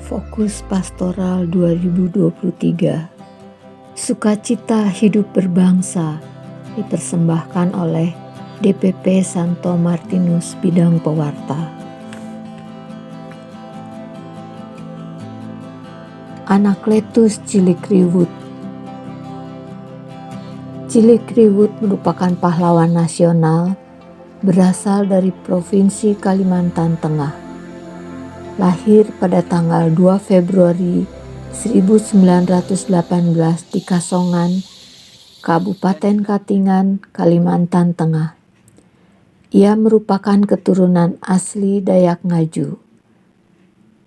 Fokus Pastoral 2023. Sukacita hidup berbangsa dipersembahkan oleh DPP Santo Martinus Bidang Pewarta. Anakletus Cilikriwut. Cilikriwut merupakan pahlawan nasional berasal dari Provinsi Kalimantan Tengah. Lahir pada tanggal 2 Februari 1918 di Kasongan, Kabupaten Katingan, Kalimantan Tengah. Ia merupakan keturunan asli Dayak Ngaju.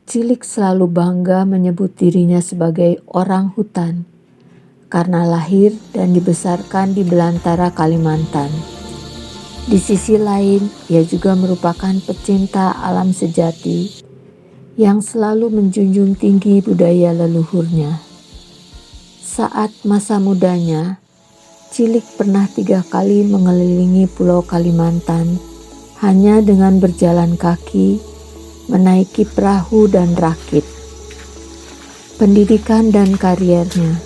Cilik selalu bangga menyebut dirinya sebagai orang hutan karena lahir dan dibesarkan di belantara Kalimantan. Di sisi lain, ia juga merupakan pecinta alam sejati yang selalu menjunjung tinggi budaya leluhurnya. Saat masa mudanya, Cilik pernah 3 kali mengelilingi Pulau Kalimantan hanya dengan berjalan kaki, menaiki perahu dan rakit. Pendidikan dan kariernya.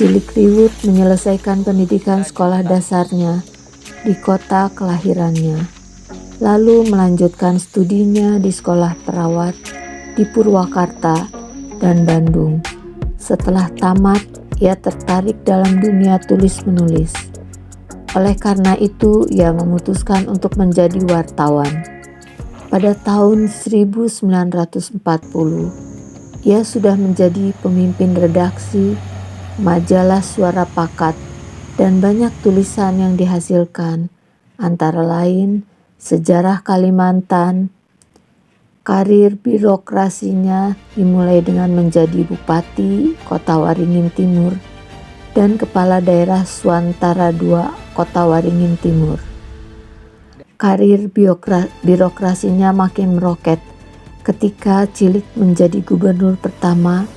Cilikriwut menyelesaikan pendidikan sekolah dasarnya di kota kelahirannya, lalu melanjutkan studinya di sekolah perawat di Purwakarta dan Bandung. Setelah tamat, ia tertarik dalam dunia tulis-menulis. Oleh karena itu, ia memutuskan untuk menjadi wartawan. Pada tahun 1940, ia sudah menjadi pemimpin redaksi majalah Suara Pakat dan banyak tulisan yang dihasilkan, antara lain Sejarah Kalimantan. Karir birokrasinya dimulai dengan menjadi Bupati Kota Waringin Timur dan Kepala Daerah Suantara II Kota Waringin Timur. Karir birokrasinya makin meroket ketika Cilik menjadi Gubernur pertama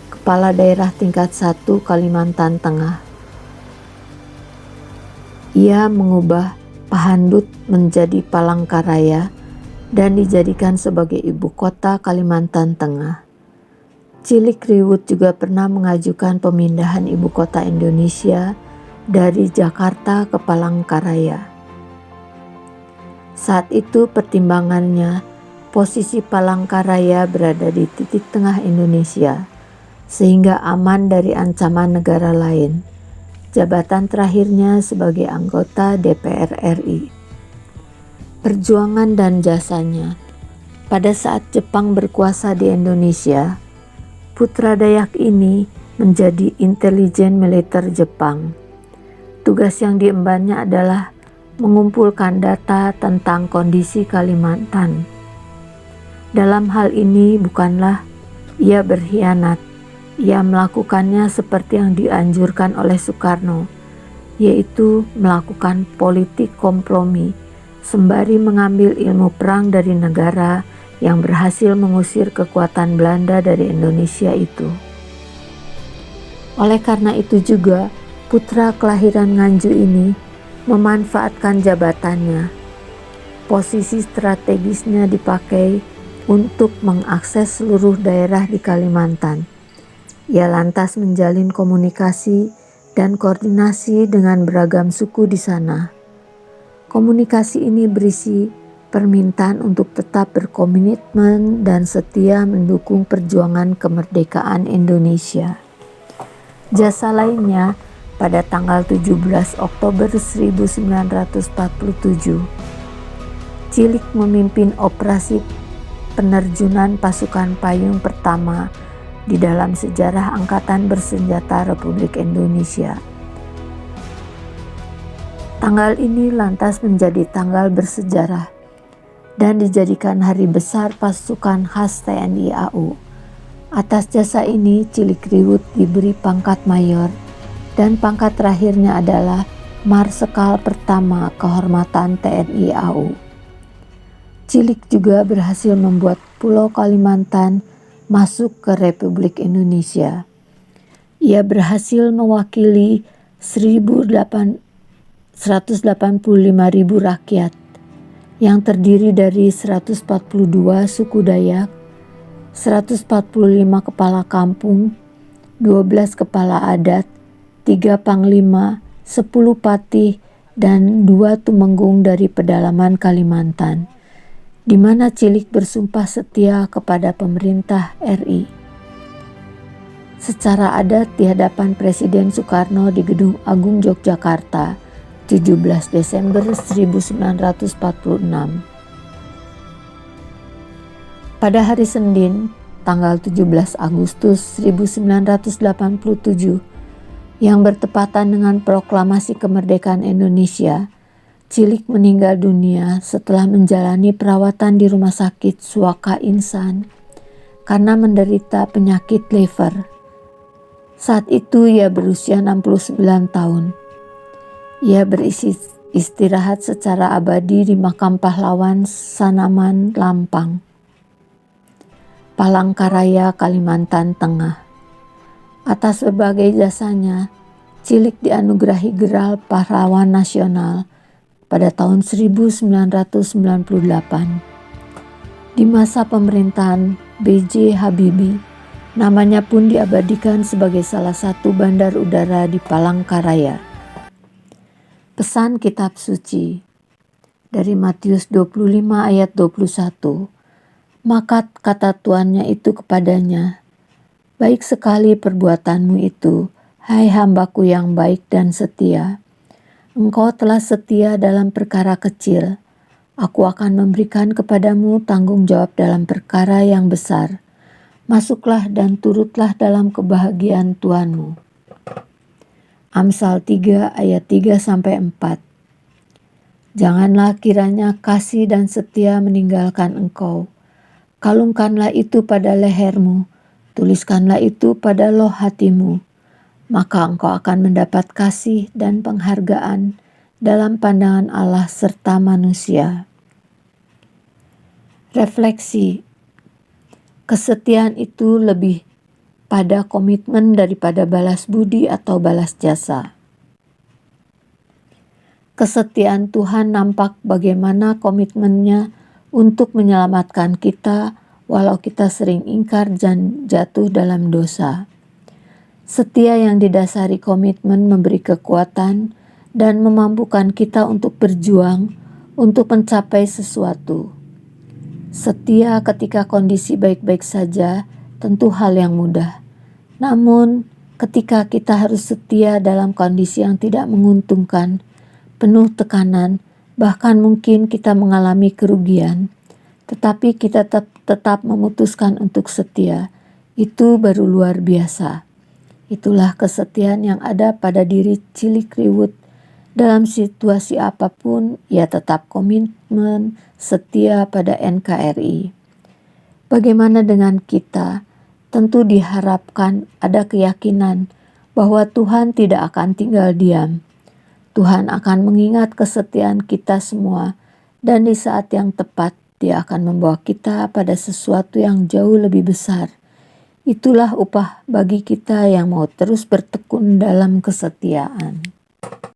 Kepala Daerah tingkat 1 Kalimantan Tengah. Ia mengubah Pahandut menjadi Palangkaraya dan dijadikan sebagai ibu kota Kalimantan Tengah. Cilikriwut juga pernah mengajukan pemindahan ibu kota Indonesia dari Jakarta ke Palangkaraya. Saat itu pertimbangannya, posisi Palangkaraya berada di titik tengah Indonesia, sehingga aman dari ancaman negara lain. Jabatan terakhirnya sebagai anggota DPR RI. Perjuangan dan jasanya. Pada saat Jepang berkuasa di Indonesia, putra Dayak ini menjadi intelijen militer Jepang. Tugas yang diembannya adalah mengumpulkan data tentang kondisi Kalimantan. Dalam hal ini bukanlah ia berkhianat. Ia melakukannya seperti yang dianjurkan oleh Soekarno, yaitu melakukan politik kompromi, sembari mengambil ilmu perang dari negara yang berhasil mengusir kekuatan Belanda dari Indonesia itu. Oleh karena itu juga, putra kelahiran Nganjuk ini memanfaatkan jabatannya. Posisi strategisnya dipakai untuk mengakses seluruh daerah di Kalimantan. Ia lantas menjalin komunikasi dan koordinasi dengan beragam suku di sana. Komunikasi ini berisi permintaan untuk tetap berkomitmen dan setia mendukung perjuangan kemerdekaan Indonesia. Jasa lainnya, pada tanggal 17 Oktober 1947, Cilik memimpin operasi penerjunan pasukan payung pertama di dalam sejarah Angkatan Bersenjata Republik Indonesia. Tanggal ini lantas menjadi tanggal bersejarah dan dijadikan hari besar pasukan khas TNI AU. Atas jasa ini, Cilikriwut diberi pangkat mayor dan pangkat terakhirnya adalah Marsekal Pertama Kehormatan TNI AU. Cilik juga berhasil membuat Pulau Kalimantan masuk ke Republik Indonesia. Ia berhasil mewakili 185.000 rakyat yang terdiri dari 142 suku Dayak, 145 kepala kampung, 12 kepala adat, 3 panglima, 10 patih, dan 2 tumenggung dari pedalaman Kalimantan, di mana Cilik bersumpah setia kepada pemerintah RI. Secara adat di hadapan Presiden Soekarno di Gedung Agung Yogyakarta, 17 Desember 1946. Pada hari Senin, tanggal 17 Agustus 1987, yang bertepatan dengan proklamasi kemerdekaan Indonesia, Cilik meninggal dunia setelah menjalani perawatan di Rumah Sakit Suaka Insan karena menderita penyakit liver. Saat itu ia berusia 69 tahun. Ia beristirahat secara abadi di Makam Pahlawan Sanaman Lampang, Palangkaraya, Kalimantan Tengah. Atas berbagai jasanya, Cilik dianugerahi Gelar Pahlawan Nasional pada tahun 1998. Di masa pemerintahan B.J. Habibie, namanya pun diabadikan sebagai salah satu bandar udara di Palangkaraya. Pesan Kitab Suci dari Matius 25 ayat 21. Maka kata tuannya itu kepadanya, baik sekali perbuatanmu itu, hai hambaku yang baik dan setia. Engkau telah setia dalam perkara kecil, aku akan memberikan kepadamu tanggung jawab dalam perkara yang besar. Masuklah dan turutlah dalam kebahagiaan Tuanmu. Amsal 3 ayat 3-4. Janganlah kiranya kasih dan setia meninggalkan engkau. Kalungkanlah itu pada lehermu, tuliskanlah itu pada loh hatimu. Maka engkau akan mendapat kasih dan penghargaan dalam pandangan Allah serta manusia. Refleksi. Kesetiaan itu lebih pada komitmen daripada balas budi atau balas jasa. Kesetiaan Tuhan nampak bagaimana komitmennya untuk menyelamatkan kita walau kita sering ingkar dan jatuh dalam dosa. Setia yang didasari komitmen memberi kekuatan dan memampukan kita untuk berjuang untuk mencapai sesuatu. Setia ketika kondisi baik-baik saja tentu hal yang mudah. Namun, ketika kita harus setia dalam kondisi yang tidak menguntungkan, penuh tekanan, bahkan mungkin kita mengalami kerugian, tetapi kita tetap memutuskan untuk setia, itu baru luar biasa. Itulah kesetiaan yang ada pada diri Cilik Riwut. Dalam situasi apapun, ia tetap komitmen setia pada NKRI. Bagaimana dengan kita? Tentu diharapkan ada keyakinan bahwa Tuhan tidak akan tinggal diam. Tuhan akan mengingat kesetiaan kita semua, dan di saat yang tepat Dia akan membawa kita pada sesuatu yang jauh lebih besar. Itulah upah bagi kita yang mau terus bertekun dalam kesetiaan.